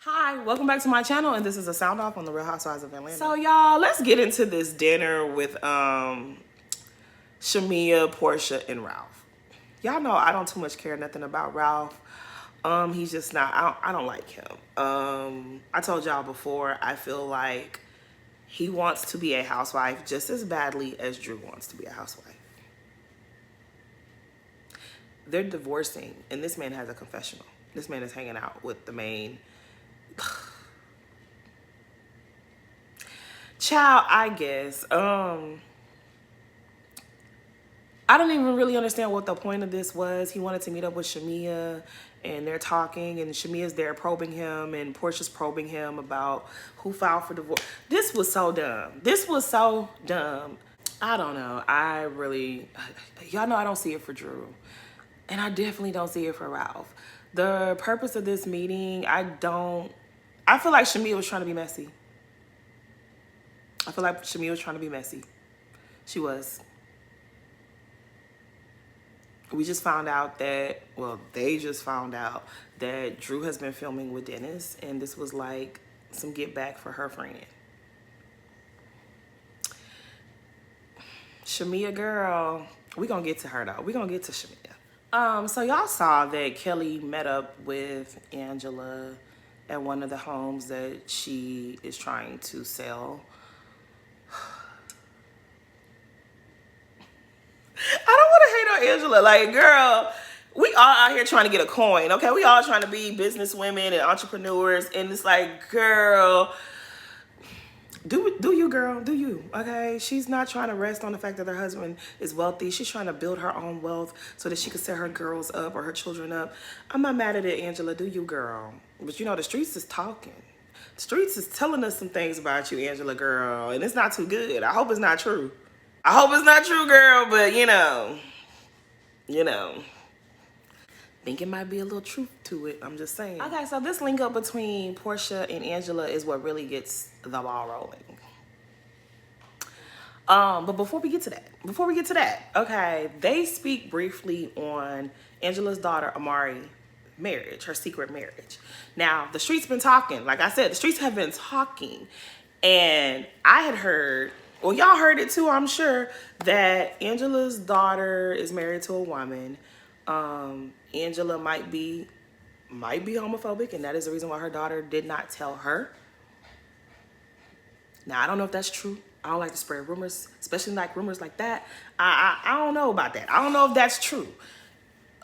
Hi, welcome back to my channel, and this is a sound off on the Real Housewives of Atlanta. So y'all, let's get into this dinner with Shamia, Portia, and Ralph. Y'all know I don't too much care nothing about Ralph. He's just not, I don't like him. I told y'all before, I feel like he wants to be a housewife just as badly as Drew wants to be a housewife. They're divorcing, and this man has a confessional. This man is hanging out with the main child, I guess. I don't even really understand what the point of this was. He wanted to meet up with Shamia, and they're talking, and Shamia's there probing him, and Portia's probing him about who filed for divorce. This was so dumb. This was so dumb. I don't know. Y'all know I don't see it for Drew. And I definitely don't see it for Ralph. The purpose of this meeting, I feel like Shamia was trying to be messy. I feel like Shamia was trying to be messy. She was. We just found out that, well, they just found out that Drew has been filming with Dennis, and this was like some get back for her friend. Shamia, girl, we gonna get to her though. We gonna get to Shamia. So y'all saw that Kelly met up with Angela at one of the homes that she is trying to sell. I don't want to hate on Angela. Like, girl, we all out here trying to get a coin, okay? We all trying to be business women and entrepreneurs, and it's like, girl, do you, girl, do you, okay? She's not trying to rest on the fact that her husband is wealthy. She's trying to build her own wealth so that she can set her girls up or her children up. I'm not mad at it, Angela. Do you, girl? But you know, the streets is talking. The streets is telling us some things about you, Angela, girl, and it's not too good. I hope it's not true. I hope it's not true, girl, but you know, think it might be a little truth to it. I'm just saying. Okay, so this link up between Portia and Angela is what really gets the ball rolling. But before we get to that, okay, they speak briefly on Angela's daughter Amari marriage, her secret marriage. Now, the streets been talking. Like I said, the streets have been talking, and I had heard, well, y'all heard it too, I'm sure, that Angela's daughter is married to a woman. Angela might be homophobic, and that is the reason why her daughter did not tell her. Now, I don't know if that's true. I don't like to spread rumors, especially like rumors like that. I don't know about that. I don't know if that's true.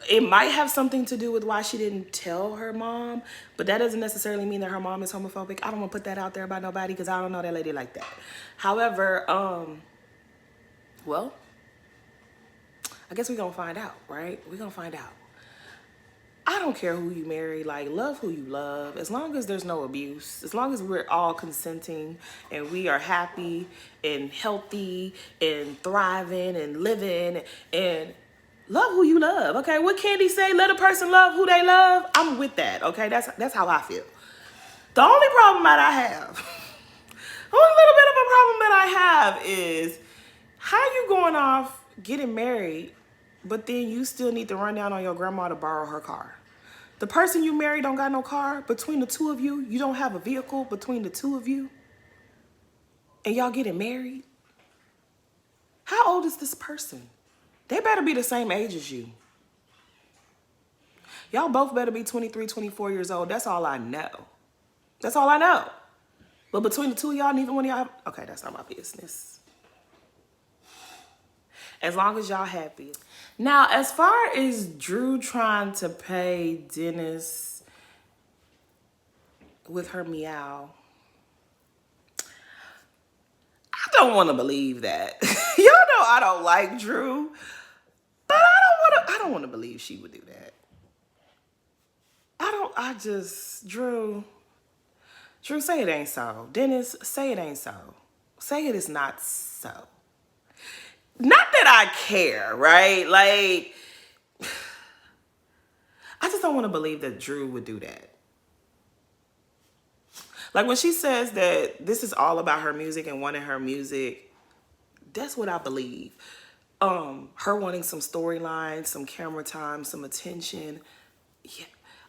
It might have something to do with why she didn't tell her mom, but that doesn't necessarily mean that her mom is homophobic. I don't want to put that out there about nobody because I don't know that lady like that. However, well, I guess we're going to find out, right? We're going to find out. I don't care who you marry, like, love who you love, as long as there's no abuse, as long as we're all consenting and we are happy and healthy and thriving and living, and love who you love, okay? What Candy say, let a person love who they love? I'm with that, okay? That's how I feel. The only problem that I have, the only little bit of a problem that I have is, how you going off getting married, but then you still need to run down on your grandma to borrow her car? The person you married don't got no car. Between the two of you, you don't have a vehicle between the two of you, and y'all getting married? How old is this person? They better be the same age as you. Y'all both better be 23, 24 years old. That's all I know. That's all I know. But between the two of y'all, neither one of y'all, okay, that's not my business. As long as y'all happy. Now, as far as Drew trying to pay Dennis with her meow, I don't want to believe that. Y'all know I don't like Drew, but I don't want to believe she would do that. Drew, say it ain't so. Dennis, say it ain't so. Say it is not so. Not that I care, right? Like, I just don't want to believe that Drew would do that. Like, when she says that this is all about her music and wanting her music, that's what I believe. Her wanting some storyline, some camera time, some attention. Yeah,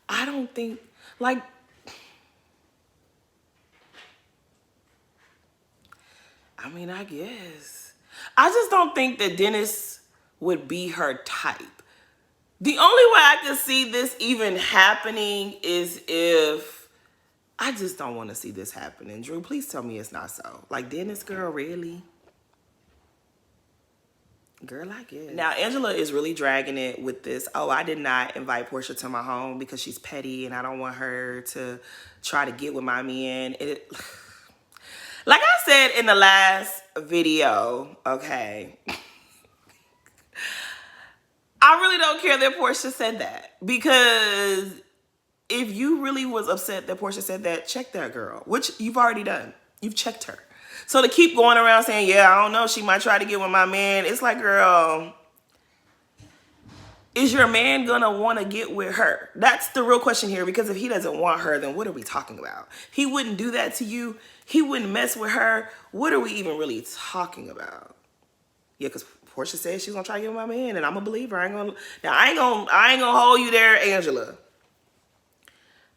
I don't think, like, I mean, I guess. I just don't think that Dennis would be her type. The only way I could see this even happening is if I just don't want to see this happening. Drew, please tell me it's not so. Like, Dennis, girl, really? Girl, I guess. Now, Angela is really dragging it with this. Oh, I did not invite Portia to my home because she's petty and I don't want her to try to get with my man. Like I said in the last video, okay, I really don't care that Portia said that, because if you really was upset that Portia said that, check that girl, which you've already done. You've checked her. So to keep going around saying, yeah, I don't know, she might try to get with my man. It's like, girl, is your man gonna want to get with her? That's the real question here, because if he doesn't want her, then what are we talking about? He wouldn't do that to you. He wouldn't mess with her. What are we even really talking about? Yeah, because Portia said she's gonna try to get with my man, and I'm a believer. I ain't gonna hold you there, Angela.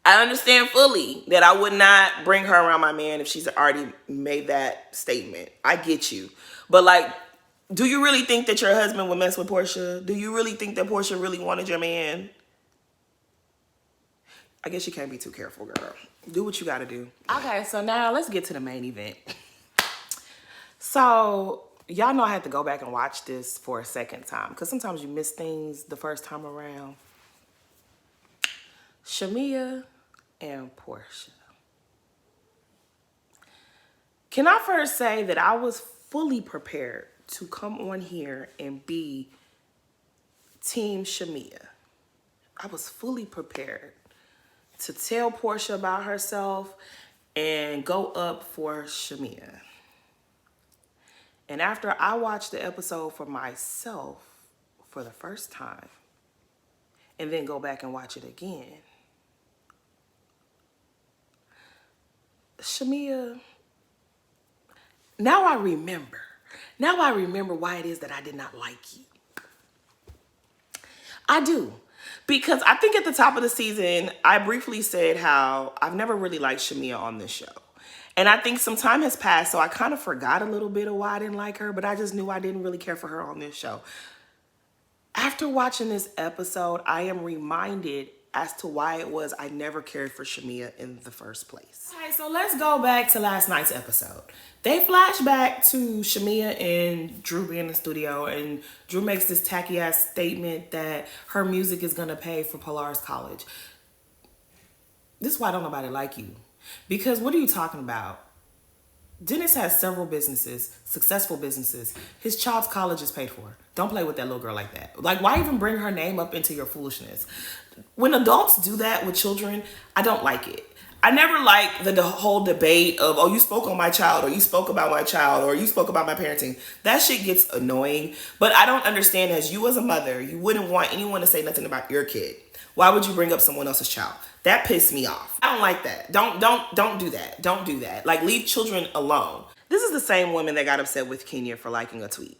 I understand fully that I would not bring her around my man if she's already made that statement. I get you. But like, do you really think that your husband would mess with Portia? Do you really think that Portia really wanted your man? I guess you can't be too careful, girl. Do what you gotta do. Okay, so now let's get to the main event. So, y'all know I had to go back and watch this for a second time, because sometimes you miss things the first time around. Shamea and Portia. Can I first say that I was fully prepared to come on here and be Team Shamea. I was fully prepared to tell Portia about herself and go up for Shamea. And after I watched the episode for myself for the first time and then go back and watch it again, Shamea, now I remember why it is that I did not like you. I do. Because I think at the top of the season, I briefly said how I've never really liked Shamea on this show. And I think some time has passed, so I kind of forgot a little bit of why I didn't like her, but I just knew I didn't really care for her on this show. After watching this episode, I am reminded as to why it was I never cared for Shamea in the first place. All right, so let's go back to last night's episode. They flash back to Shamea and Drew being in the studio, and Drew makes this tacky ass statement that her music is gonna pay for Polaris College. This is why don't nobody like you. Because what are you talking about? Dennis has several businesses, successful businesses. His child's college is paid for. Don't play with that little girl like that. Like, why even bring her name up into your foolishness? When adults do that with children, I don't like it. I never like the whole debate of, oh, you spoke on my child, or you spoke about my child, or you spoke about my parenting. That shit gets annoying. But I don't understand, as you as a mother, you wouldn't want anyone to say nothing about your kid. Why would you bring up someone else's child? That pissed me off. I don't like that. Don't do that. Don't do that. Like, leave children alone. This is the same woman that got upset with Kenya for liking a tweet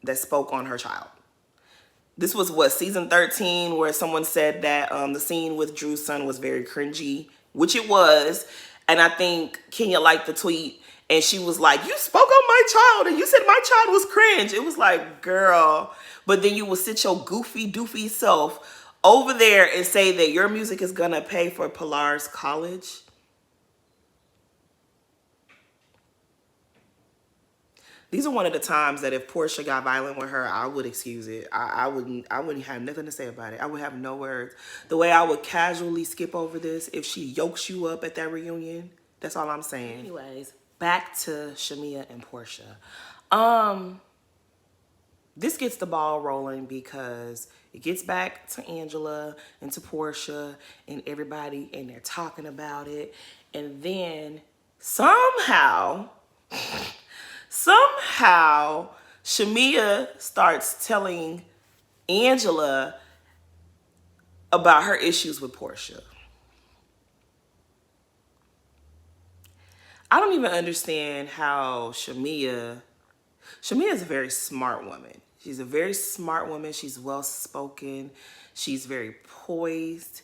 that spoke on her child. This was what, season 13, where someone said that the scene with Drew's son was very cringy, which it was. And I think Kenya liked the tweet, and she was like, you spoke on my child and you said my child was cringe. It was like, girl. But then you will sit your goofy, doofy self over there and say that your music is gonna pay for Polaris College. These are one of the times that if Portia got violent with her, I would excuse it. I wouldn't have nothing to say about it. I would have no words. The way I would casually skip over this if she yokes you up at that reunion, that's all I'm saying. Anyways, back to Shamea and Portia. This gets the ball rolling because it gets back to Angela and to Portia and everybody, and they're talking about it. And then somehow, Shamea starts telling Angela about her issues with Portia. I don't even understand how Shamea is a very smart woman. She's a very smart woman. She's well-spoken. She's very poised.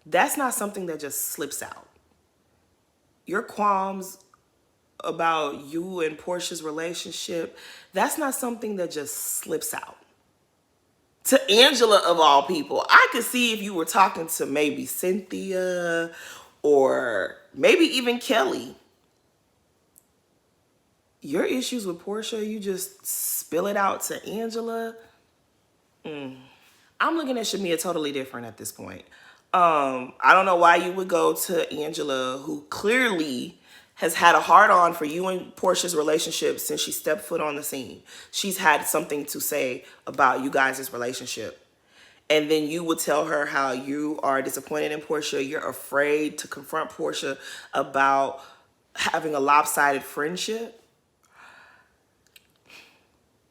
That's not something that just slips out. Your qualms about you and Portia's relationship, that's not something that just slips out. To Angela, of all people, I could see if you were talking to maybe Cynthia or maybe even Kelly. Your issues with Portia, you just spill it out to Angela. I'm looking at Shamia totally different at this point. I don't know why you would go to Angela, who clearly has had a hard on for you and Portia's relationship since she stepped foot on the scene. She's had something to say about you guys' relationship. And then you would tell her how you are disappointed in Portia. You're afraid to confront Portia about having a lopsided friendship.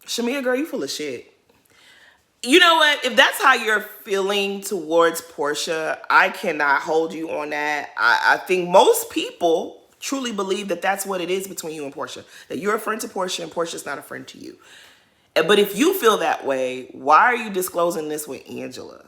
Shamia, girl, you full of shit. You know what? If that's how you're feeling towards Portia, I cannot hold you on that. I think most people truly believe that that's what it is between you and Portia. That you're a friend to Portia and Portia's not a friend to you. But if you feel that way, why are you disclosing this with Angela?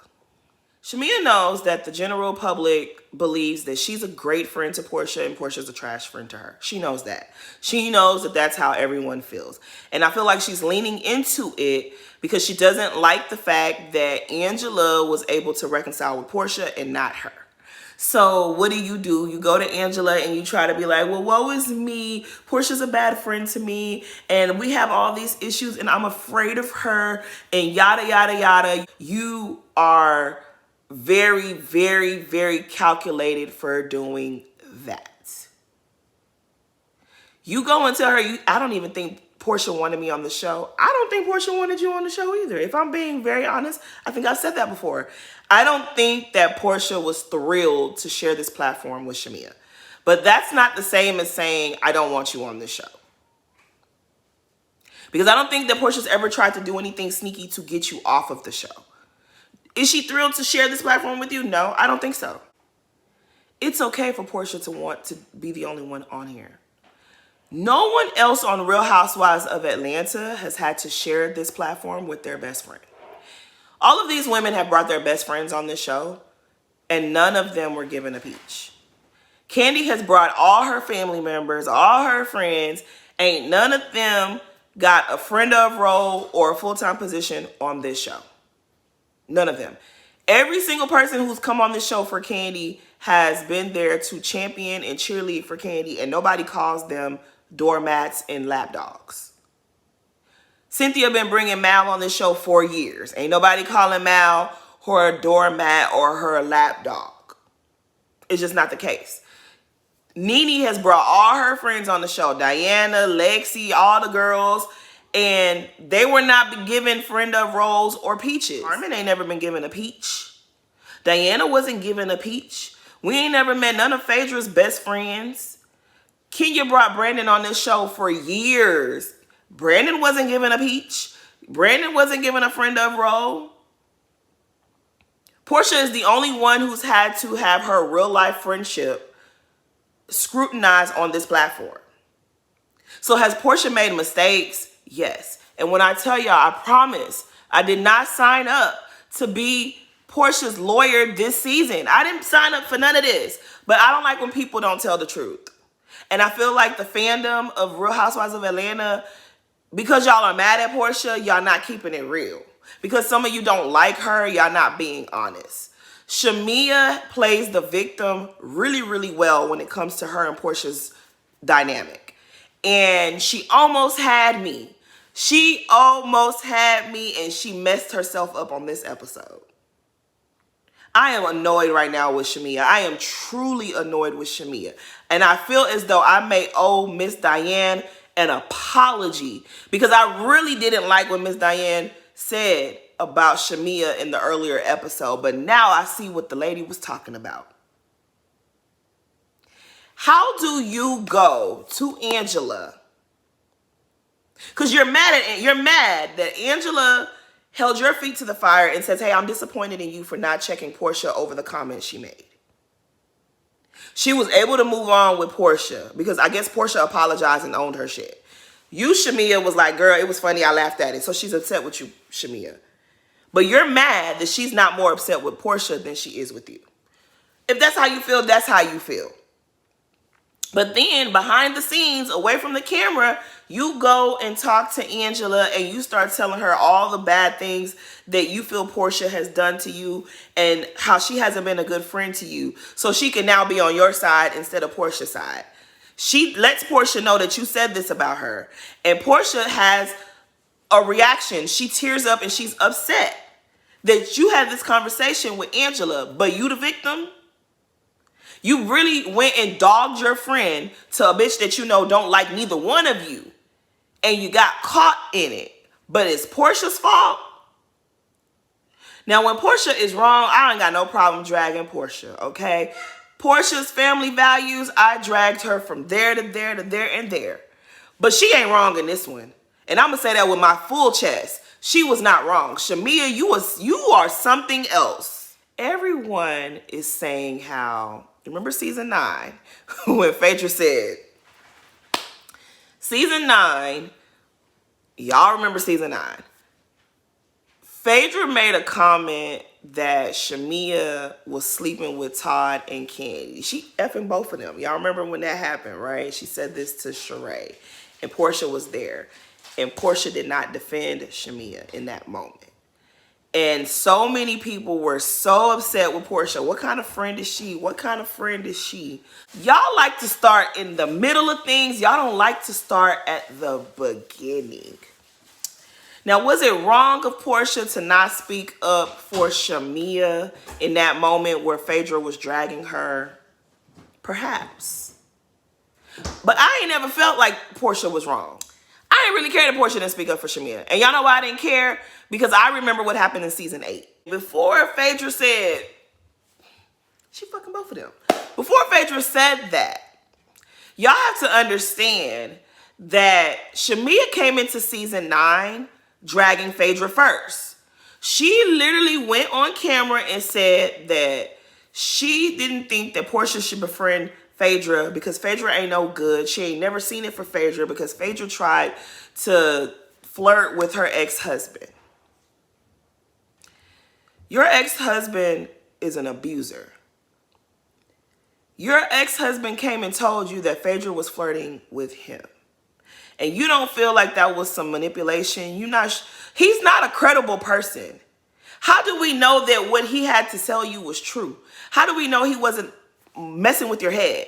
Shamia knows that the general public believes that she's a great friend to Portia and Portia's a trash friend to her. She knows that. She knows that that's how everyone feels. And I feel like she's leaning into it because she doesn't like the fact that Angela was able to reconcile with Portia and not her. So what do? You go to Angela and you try to be like, well, woe is me. Portia's a bad friend to me. And we have all these issues and I'm afraid of her and yada, yada, yada. You are very, very, very calculated for doing that. You go and tell her, I don't even think Portia wanted me on the show. I don't think Portia wanted you on the show either. If I'm being very honest, I think I've said that before. I don't think that Portia was thrilled to share this platform with Shamia. But that's not the same as saying, I don't want you on this show. Because I don't think that Portia's ever tried to do anything sneaky to get you off of the show. Is she thrilled to share this platform with you? No, I don't think so. It's okay for Portia to want to be the only one on here. No one else on Real Housewives of Atlanta has had to share this platform with their best friend. All of these women have brought their best friends on this show, and none of them were given a peach. Kandi has brought all her family members, all her friends. Ain't none of them got a friend of role or a full-time position on this show. None of them. Every single person who's come on this show for Kandi has been there to champion and cheerlead for Kandi, and nobody calls them doormats and lapdogs. Cynthia been bringing Mal on this show for years. Ain't nobody calling Mal her doormat or her lapdog. It's just not the case. Nene has brought all her friends on the show. Diana, Lexi, all the girls. And they were not given friend of roles or peaches. Carmen ain't never been given a peach. Diana wasn't given a peach. We ain't never met none of Phaedra's best friends. Kenya brought Brandon on this show for years. Brandon wasn't given a peach. Brandon wasn't given a friend of role. Portia is the only one who's had to have her real life friendship scrutinized on this platform. So has Portia made mistakes? Yes. And when I tell y'all, I promise, I did not sign up to be Portia's lawyer this season. I didn't sign up for none of this. But I don't like when people don't tell the truth. And I feel like the fandom of Real Housewives of Atlanta, because y'all are mad at Portia, y'all not keeping it real. Because some of you don't like her, y'all not being honest. Shamia plays the victim really, really well when it comes to her and Portia's dynamic. And she almost had me. She almost had me, and she messed herself up on this episode. I am annoyed right now with Shamia. I am truly annoyed with Shamia. And I feel as though I may owe Miss Diane an apology, because I really didn't like what Miss Diane said about Shamia in the earlier episode. But now I see what the lady was talking about. How do you go to Angela? Because you're mad that Angela held your feet to the fire and says, hey, I'm disappointed in you for not checking Portia over the comments she made. She was able to move on with Portia because I guess Portia apologized and owned her shit. You, Shamia, was like, girl, it was funny, I laughed at it. So she's upset with you, Shamia. But you're mad that she's not more upset with Portia than she is with you. If that's how you feel, that's how you feel. But then behind the scenes, away from the camera, you go and talk to Angela and you start telling her all the bad things that you feel Portia has done to you and how she hasn't been a good friend to you. So she can now be on your side instead of Portia's side. She lets Portia know that you said this about her. And Portia has a reaction. She tears up and she's upset that you had this conversation with Angela, but you the victim. You really went and dogged your friend to a bitch that you know don't like neither one of you. And you got caught in it. But it's Portia's fault. Now, when Portia is wrong, I ain't got no problem dragging Portia, okay? Portia's family values, I dragged her from there to there to there and there. But she ain't wrong in this one. And I'm going to say that with my full chest. She was not wrong. Shamia, you are something else. Everyone is saying how, remember season 9, when Phaedra said, season 9, y'all remember season 9. Phaedra made a comment that Shamia was sleeping with Todd and Candy. She effing both of them. Y'all remember when that happened, right? She said this to Sheree. And Portia was there. And Portia did not defend Shamia in that moment. And so many people were so upset with Portia. What kind of friend is she? What kind of friend is she? Y'all like to start in the middle of things. Y'all don't like to start at the beginning. Now, was it wrong of Portia to not speak up for Shamia in that moment where Phaedra was dragging her? Perhaps. But I ain't never felt like Portia was wrong. I ain't really care that Portia didn't speak up for Shamia. And y'all know why I didn't care? Because I remember what happened in season 8. Before Phaedra said, she fucking both of them. Before Phaedra said that, y'all have to understand that Shamia came into season 9 dragging Phaedra first. She literally went on camera and said that she didn't think that Portia should befriend Phaedra because Phaedra ain't no good. She ain't never seen it for Phaedra because Phaedra tried to flirt with her ex-husband. Your ex-husband is an abuser. Your ex-husband came and told you that Phaedra was flirting with him. And you don't feel like that was some manipulation. He's not a credible person. How do we know that what he had to tell you was true? How do we know he wasn't messing with your head?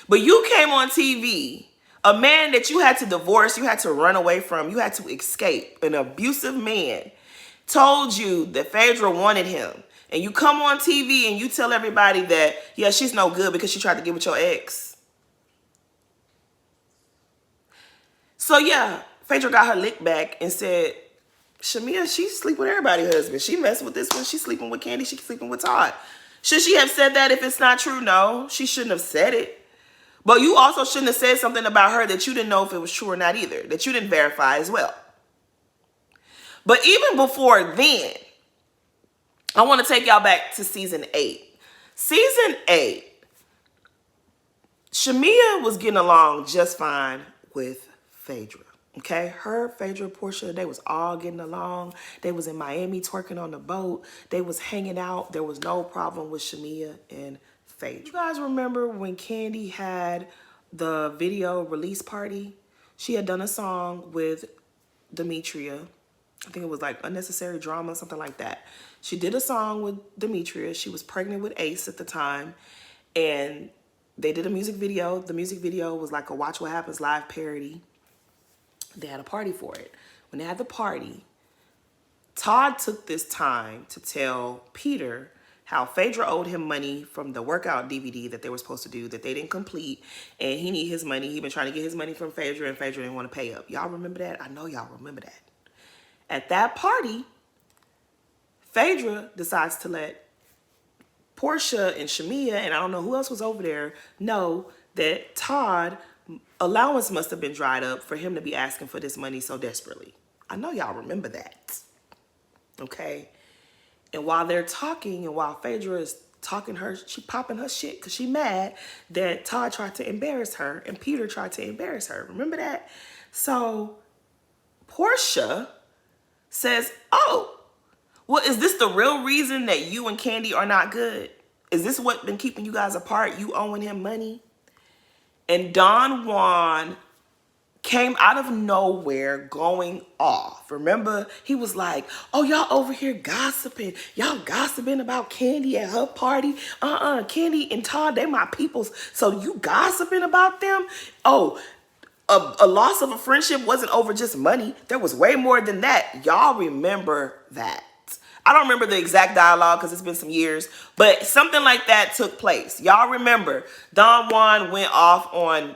But you came on TV, a man that you had to divorce, you had to run away from, you had to escape, an abusive man, told you that Phaedra wanted him. And you come on TV and you tell everybody that, yeah, she's no good because she tried to get with your ex. So yeah, Phaedra got her lick back and said, Shamia, she sleep with everybody's husband. She messed with this one. She's sleeping with Candy. She's sleeping with Todd. Should she have said that if it's not true? No, she shouldn't have said it. But you also shouldn't have said something about her that you didn't know if it was true or not either, that you didn't verify as well. But even before then, I want to take y'all back to season 8. Season 8, Shamia was getting along just fine with Phaedra. Okay, her, Phaedra, Portia, they was all getting along. They was in Miami twerking on the boat. They was hanging out. There was no problem with Shamia and Phaedra. You guys remember when Candy had the video release party? She had done a song with Demetria. I think it was like Unnecessary Drama, something like that. She did a song with Demetria. She was pregnant with Ace at the time. And they did a music video. The music video was like a Watch What Happens live parody. They had a party for it. When they had the party, Todd took this time to tell Peter how Phaedra owed him money from the workout DVD that they were supposed to do that they didn't complete, and he need his money. He been trying to get his money from Phaedra, and Phaedra didn't want to pay up. Y'all remember that? I know y'all remember that. At that party, Phaedra decides to let Portia and Shamia, and I don't know who else was over there, know that Todd allowance must have been dried up for him to be asking for this money so desperately. I know y'all remember that. Okay? And while they're talking and while Phaedra is talking her, she popping her shit because she mad that Todd tried to embarrass her and Peter tried to embarrass her. Remember that? So Portia says, oh, well, is this the real reason that you and Candy are not good? Is this what been keeping you guys apart? You owing him money? And Don Juan came out of nowhere going off. Remember, he was like, oh, y'all over here gossiping. Y'all gossiping about Candy at her party. Candy and Todd, they my peoples. So you gossiping about them? Oh, a loss of a friendship wasn't over just money. There was way more than that. Y'all remember that. I don't remember the exact dialogue because it's been some years, but something like that took place. Y'all remember Don Juan went off on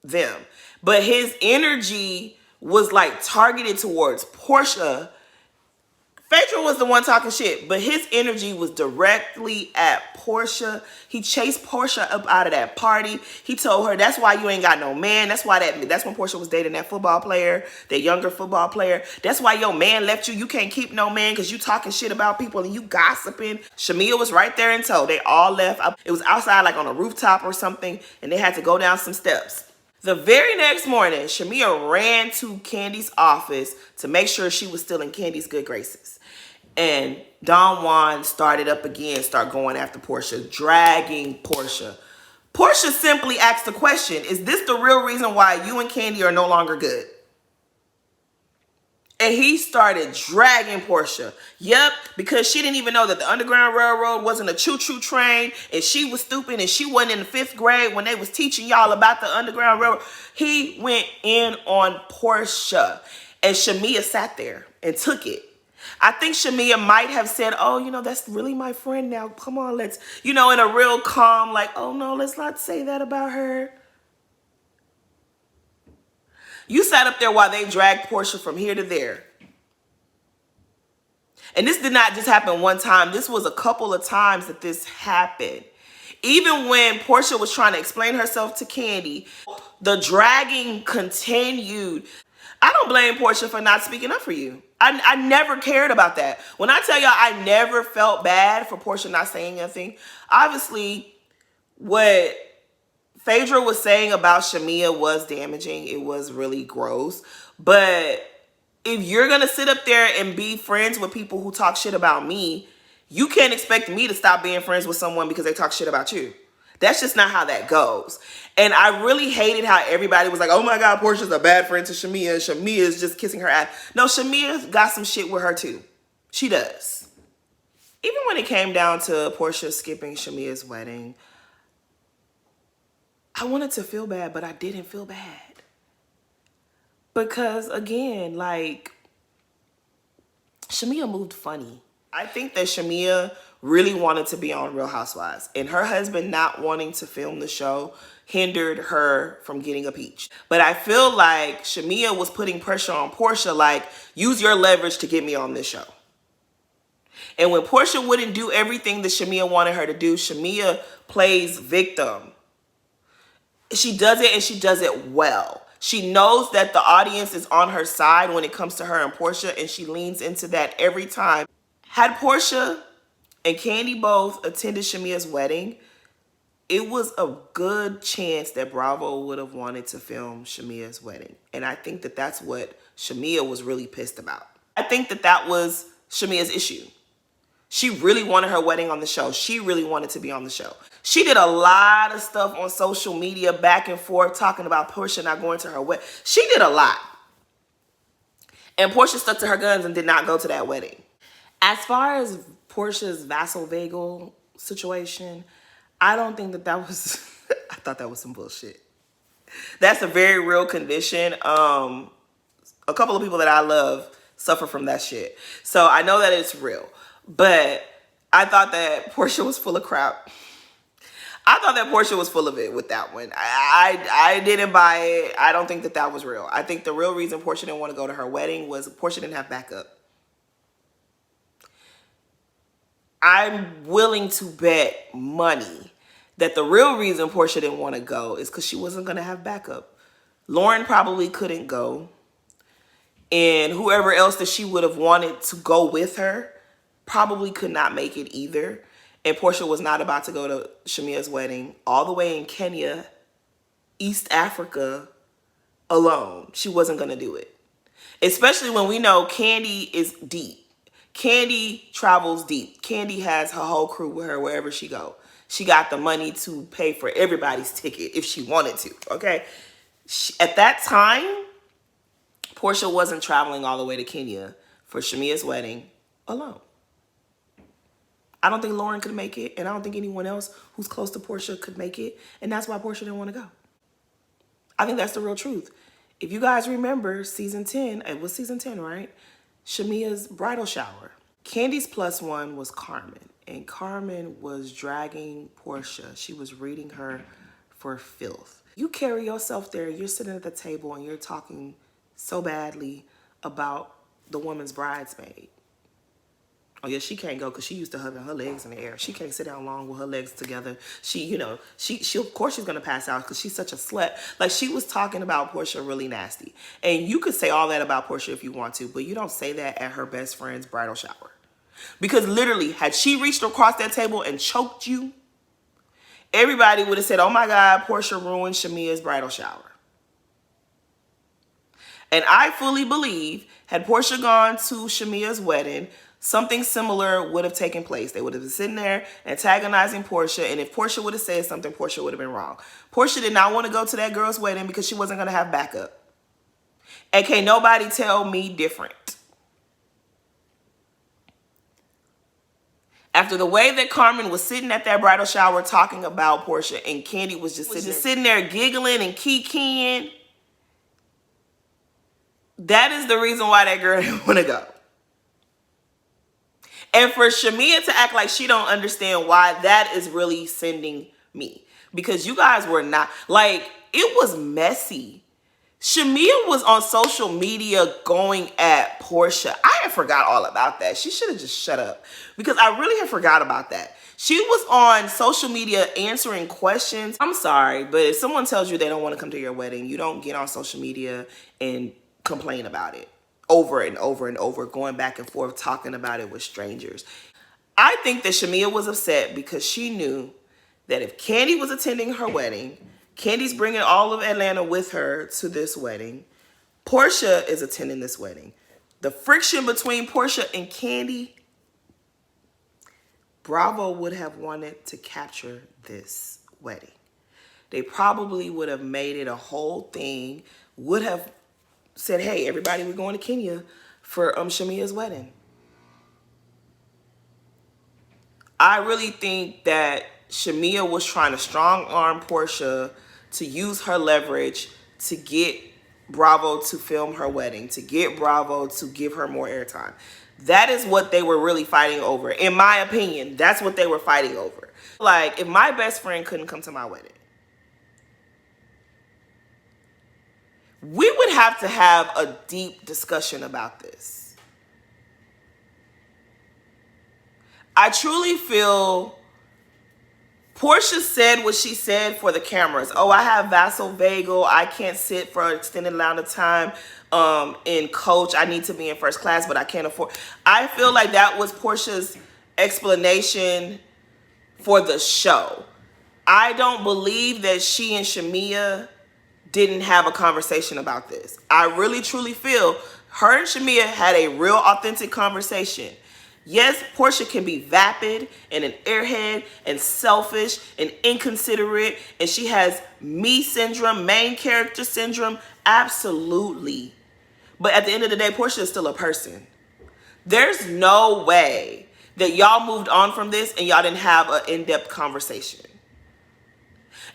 them, but his energy was like targeted towards Portia. Phaedra was the one talking shit, but his energy was directly at Portia. He chased Portia up out of that party. He told her, that's why you ain't got no man. That's when Portia was dating that football player, that younger football player. That's why your man left you. You can't keep no man because you talking shit about people and you gossiping. Shamia was right there in tow. They all left. It was outside like on a rooftop or something, and they had to go down some steps. The very next morning, Shamia ran to Candy's office to make sure she was still in Candy's good graces. And Don Juan started up again, start going after Portia, dragging Portia. Portia simply asked the question, is this the real reason why you and Candy are no longer good? And he started dragging Portia. Yep, because she didn't even know that the Underground Railroad wasn't a choo-choo train, and she was stupid, and she wasn't in the 5th grade when they was teaching y'all about the Underground Railroad. He went in on Portia, and Shamia sat there and took it. I think Shamia might have said, oh, you know, that's really my friend now. Come on, let's, you know, in a real calm, like, oh, no, let's not say that about her. You sat up there while they dragged Portia from here to there. And this did not just happen one time. This was a couple of times that this happened. Even when Portia was trying to explain herself to Candy, the dragging continued. I don't blame Portia for not speaking up for you. I never cared about that. When I tell y'all I never felt bad for Portia not saying anything, obviously what Phaedra was saying about Shamia was damaging. It was really gross. But if you're going to sit up there and be friends with people who talk shit about me, you can't expect me to stop being friends with someone because they talk shit about you. That's just not how that goes. And I really hated how everybody was like, oh my God, Portia's a bad friend to Shamia. Shamia is just kissing her ass. No, Shamia got some shit with her too. She does. Even when it came down to Portia skipping Shamia's wedding, I wanted to feel bad, but I didn't feel bad. Because again, like, Shamia moved funny. I think that Shamia really wanted to be on Real Housewives, and her husband not wanting to film the show hindered her from getting a peach. But I feel like Shamia was putting pressure on Portia, like, use your leverage to get me on this show. And when Portia wouldn't do everything that Shamia wanted her to do, Shamia plays victim. She does it, and she does it well. She knows that the audience is on her side when it comes to her and Portia, and she leans into that every time. Had Portia and Candy both attended Shamia's wedding, it was a good chance that Bravo would have wanted to film Shamia's wedding. And I think that that's what Shamia was really pissed about. I think that that was Shamia's issue. She really wanted her wedding on the show. She really wanted to be on the show. She did a lot of stuff on social media back and forth talking about Portia not going to her wedding. She did a lot. And Portia stuck to her guns and did not go to that wedding. As far as Portia's vasovagal situation, I don't think that that was, I thought that was some bullshit. That's a very real condition. A couple of people that I love suffer from that shit. So I know that it's real. But I thought that Portia was full of crap. I thought that Portia was full of it with that one. I didn't buy it. I don't think that that was real. I think the real reason Portia didn't want to go to her wedding was Portia didn't have backup. I'm willing to bet money that the real reason Portia didn't want to go is because she wasn't going to have backup. Lauren probably couldn't go. And whoever else that she would have wanted to go with her probably could not make it either. And Portia was not about to go to Shamia's wedding all the way in Kenya, East Africa, alone. She wasn't going to do it. Especially when we know Candy is deep. Kandi travels deep. Kandi has her whole crew with her wherever she go. She got the money to pay for everybody's ticket if she wanted to, okay? At that time, Portia wasn't traveling all the way to Kenya for Shamia's wedding alone. I don't think Lauren could make it, and I don't think anyone else who's close to Portia could make it, and that's why Portia didn't want to go. I think that's the real truth. If you guys remember season 10, it was season 10, right? Shamia's bridal shower. Kandi's plus one was Carmen, and Carmen was dragging Portia. She was reading her for filth. You carry yourself there, you're sitting at the table and you're talking so badly about the woman's bridesmaid. Oh yeah, she can't go because she used to having her legs in the air. She can't sit down long with her legs together. She of course she's gonna pass out because she's such a slut. Like, she was talking about Portia really nasty. And you could say all that about Portia if you want to, but you don't say that at her best friend's bridal shower. Because literally, had she reached across that table and choked you, everybody would have said, oh my God, Portia ruined Shamia's bridal shower. And I fully believe, had Portia gone to Shamia's wedding, something similar would have taken place. They would have been sitting there antagonizing Portia, and if Portia would have said something, Portia would have been wrong. Portia did not want to go to that girl's wedding because she wasn't going to have backup. And can't nobody tell me different. After the way that Carmen was sitting at that bridal shower talking about Portia, and Kandi was just sitting there giggling and kikiing, that is the reason why that girl didn't want to go. And for Shamia to act like she don't understand why, that is really sending me. Because you guys were not, like, it was messy. Shamia was on social media going at Portia. I had forgot all about that. She should have just shut up. Because I really had forgot about that. She was on social media answering questions. I'm sorry, but if someone tells you they don't want to come to your wedding, you don't get on social media and complain about it over and over and over, going back and forth, talking about it with strangers. I think that Shamia was upset because she knew that if Kandi was attending her wedding, Kandi's bringing all of Atlanta with her to this wedding, Portia is attending this wedding. The friction between Portia and Kandi, Bravo would have wanted to capture this wedding. They probably would have made it a whole thing, would have said, hey, everybody, we're going to Kenya for Shamia's wedding. I really think that Shamia was trying to strong arm Portia to use her leverage to get Bravo to film her wedding, to get Bravo to give her more airtime. That is what they were really fighting over. In my opinion, that's what they were fighting over. Like, if my best friend couldn't come to my wedding, we would have to have a deep discussion about this. I truly feel Portia said what she said for the cameras. Oh, I have vasovagal. I can't sit for an extended amount of time in coach. I need to be in first class, but I can't afford. I feel like that was Portia's explanation for the show. I don't believe that she and Shamia didn't have a conversation about this. I really truly feel her and Shamia had a real authentic conversation. Yes, Portia can be vapid and an airhead and selfish and inconsiderate, and she has me syndrome, main character syndrome, absolutely. But at the end of the day, Portia is still a person. There's no way that y'all moved on from this and y'all didn't have an in-depth conversation.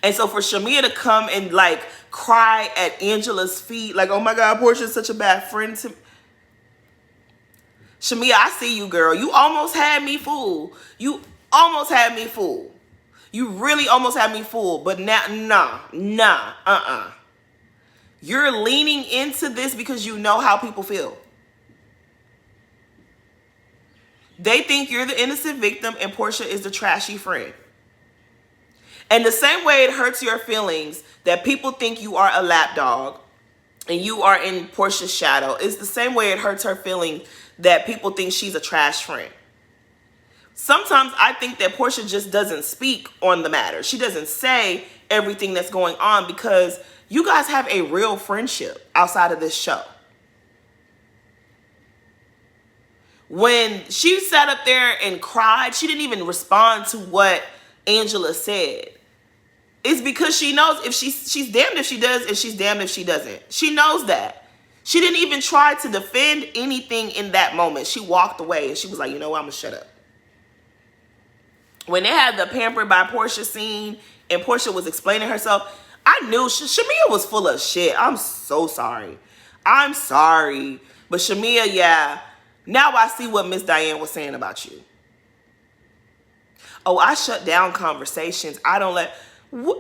And so for Shamia to come and like cry at Angela's feet, like, oh my God, Portia's such a bad friend to me. Shamia, I see you, girl. You almost had me fooled. You almost had me fooled. You really almost had me fooled. But now, You're leaning into this because you know how people feel. They think you're the innocent victim and Portia is the trashy friend. And the same way it hurts your feelings that people think you are a lapdog and you are in Portia's shadow, it's the same way it hurts her feeling that people think she's a trash friend. Sometimes I think that Portia just doesn't speak on the matter. She doesn't say everything that's going on because you guys have a real friendship outside of this show. When she sat up there and cried, she didn't even respond to what Angela said. It's because she knows if she's damned if she does and she's damned if she doesn't. She knows that. She didn't even try to defend anything in that moment. She walked away and she was like, you know what, I'm going to shut up. When they had the Pampered by Portia scene and Portia was explaining herself, I knew Shamia was full of shit. I'm so sorry. I'm sorry. But Shamia, yeah, now I see what Miss Diane was saying about you. Oh, I shut down conversations. I don't let...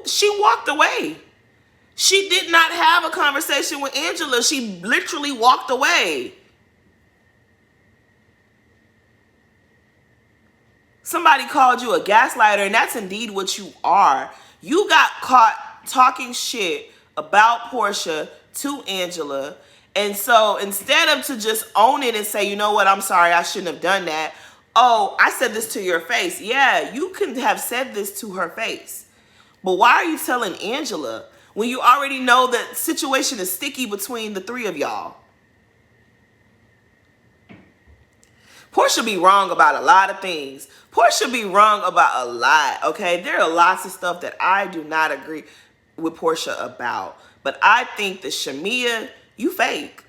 She walked away. She did not have a conversation with Angela. She literally walked away. Somebody called you a gaslighter, and that's indeed what you are. You got caught talking shit about Portia to Angela. And so instead of to just own it and say, you know what, I'm sorry, I shouldn't have done that. Oh, I said this to your face. Yeah, you can have said this to her face. But why are you telling Angela when you already know that situation is sticky between the three of y'all? Portia be wrong about a lot of things. Portia be wrong about a lot, okay? There are lots of stuff that I do not agree with Portia about. But I think that Shamia, you fake.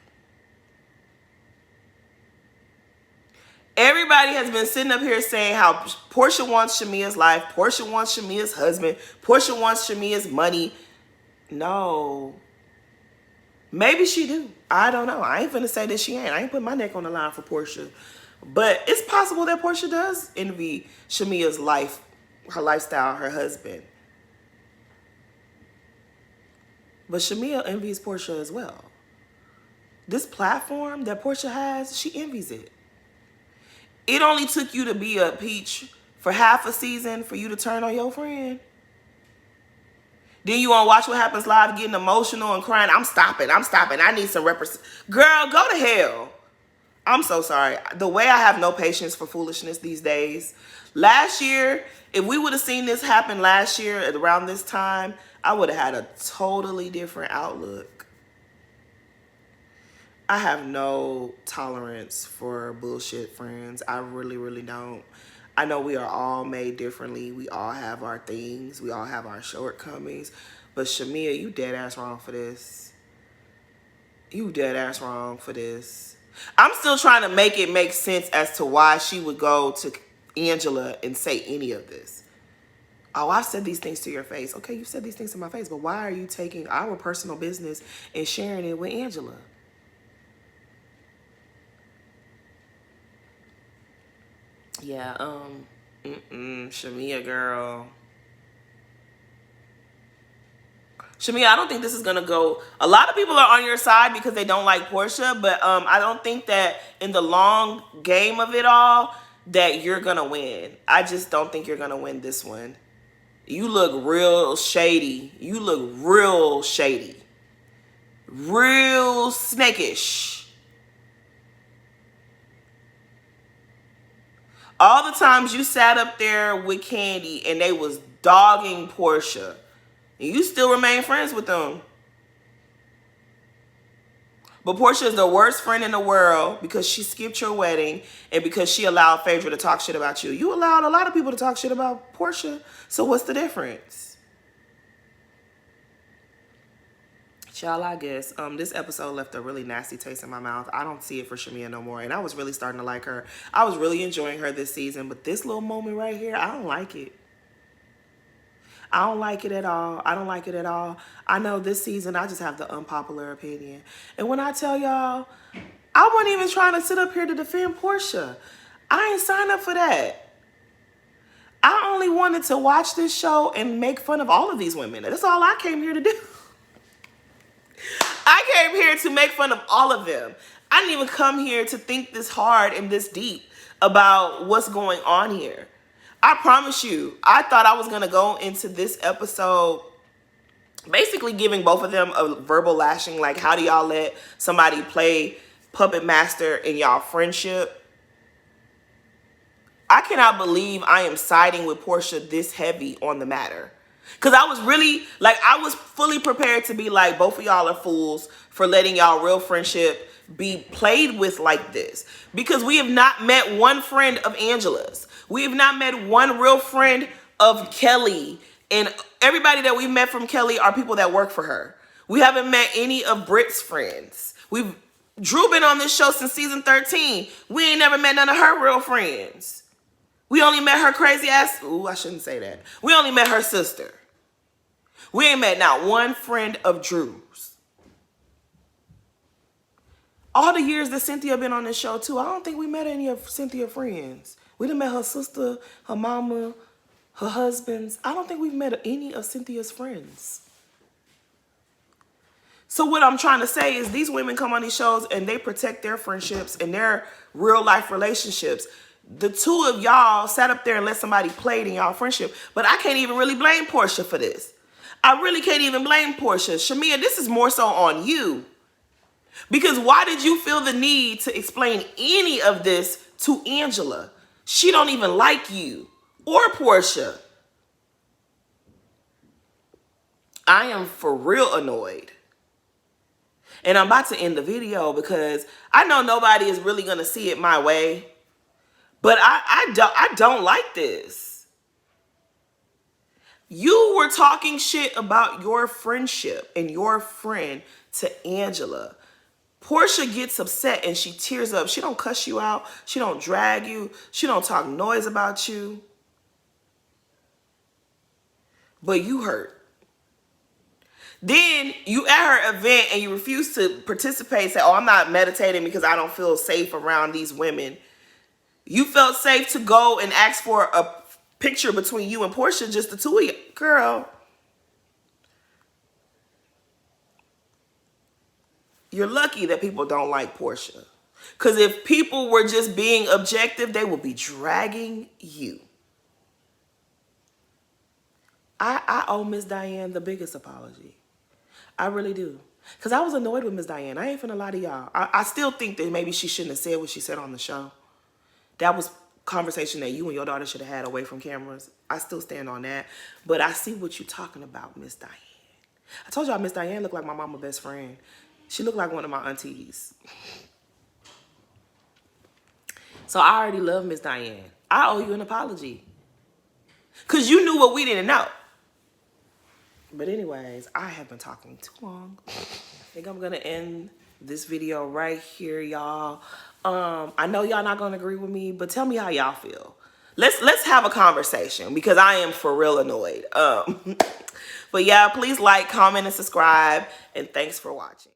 Everybody has been sitting up here saying how Portia wants Shamia's life. Portia wants Shamia's husband. Portia wants Shamia's money. No. Maybe she do. I don't know. I ain't finna say that she ain't. I ain't put my neck on the line for Portia. But it's possible that Portia does envy Shamia's life, her lifestyle, her husband. But Shamia envies Portia as well. This platform that Portia has, she envies it. It only took you to be a peach for half a season for you to turn on your friend. Then you want to watch What Happens Live getting emotional and crying. I'm stopping. I need some Girl, go to hell. I'm so sorry. The way I have no patience for foolishness these days. Last year, if we would have seen this happen last year at around this time, I would have had a totally different outlook. I have no tolerance for bullshit friends. I really, really don't. I know we are all made differently. We all have our things. We all have our shortcomings. But Shamia, you dead ass wrong for this. You dead ass wrong for this. I'm still trying to make it make sense as to why she would go to Angela and say any of this. Oh, I've said these things to your face. Okay, you said these things to my face, but why are you taking our personal business and sharing it with Angela? Yeah, Shamia, girl. Shamia, I don't think this is going to go... A lot of people are on your side because they don't like Portia, but I don't think that in the long game of it all that you're going to win. I just don't think you're going to win this one. You look real shady. You look real shady. Real snakish. All the times you sat up there with Candy and they was dogging Portia, and you still remain friends with them. But Portia is the worst friend in the world because she skipped your wedding and because she allowed Phaedra to talk shit about you. You allowed a lot of people to talk shit about Portia. So what's the difference? Y'all, I guess this episode left a really nasty taste in my mouth. I don't see it for Shamia no more. And I was really starting to like her. I was really enjoying her this season. But this little moment right here, I don't like it. I don't like it at all. I don't like it at all. I know this season, I just have the unpopular opinion. And when I tell y'all, I wasn't even trying to sit up here to defend Portia. I ain't signed up for that. I only wanted to watch this show and make fun of all of these women. That's all I came here to do. I came here to make fun of all of them. I didn't even come here to think this hard and this deep about what's going on here. I promise you, I thought I was going to go into this episode basically giving both of them a verbal lashing. Like, how do y'all let somebody play puppet master in y'all friendship? I cannot believe I am siding with Portia this heavy on the matter. Because I was really, like, I was fully prepared to be like, both of y'all are fools for letting y'all real friendship be played with like this, because we have not met one friend of Angela's. We have not met one real friend of Kelly, and everybody that we've met from Kelly are people that work for her. We haven't met any of Britt's friends. Drew been on this show since season 13. We ain't never met none of her real friends. We only met her crazy ass. Ooh, I shouldn't say that. We only met her sister. We ain't met not one friend of Drew's. All the years that Cynthia been on this show too, I don't think we met any of Cynthia's friends. We done met her sister, her mama, her husbands. I don't think we've met any of Cynthia's friends. So what I'm trying to say is these women come on these shows and they protect their friendships and their real life relationships. The two of y'all sat up there and let somebody play in y'all friendship. But I can't even really blame Portia for this. I really can't even blame Portia. Shamia, this is more so on you. Because why did you feel the need to explain any of this to Angela? She don't even like you or Portia. I am for real annoyed. And I'm about to end the video because I know nobody is really going to see it my way. But I don't like this. You were talking shit about your friendship and your friend to Angela. Portia gets upset and she tears up. She don't cuss you out. She don't drag you. She don't talk noise about you. But you hurt. Then you at her event and you refuse to participate. Say, oh, I'm not meditating because I don't feel safe around these women. You felt safe to go and ask for a picture between you and Portia, just the two of you. Girl. You're lucky that people don't like Portia. Because if people were just being objective, they would be dragging you. I owe Miss Diane the biggest apology. I really do. Because I was annoyed with Miss Diane. I ain't finna lie to y'all. I still think that maybe she shouldn't have said what she said on the show. That was conversation that you and your daughter should have had away from cameras. I still stand on that. But I see what you're talking about, Miss Diane. I told y'all Miss Diane looked like my mama's best friend. She looked like one of my aunties. So I already love Miss Diane. I owe you an apology. Because you knew what we didn't know. But anyways, I have been talking too long. I think I'm going to end this video right here, y'all. I know y'all not going to agree with me, but tell me how y'all feel. Let's have a conversation because I am for real annoyed. But yeah, please like, comment, and subscribe. And thanks for watching.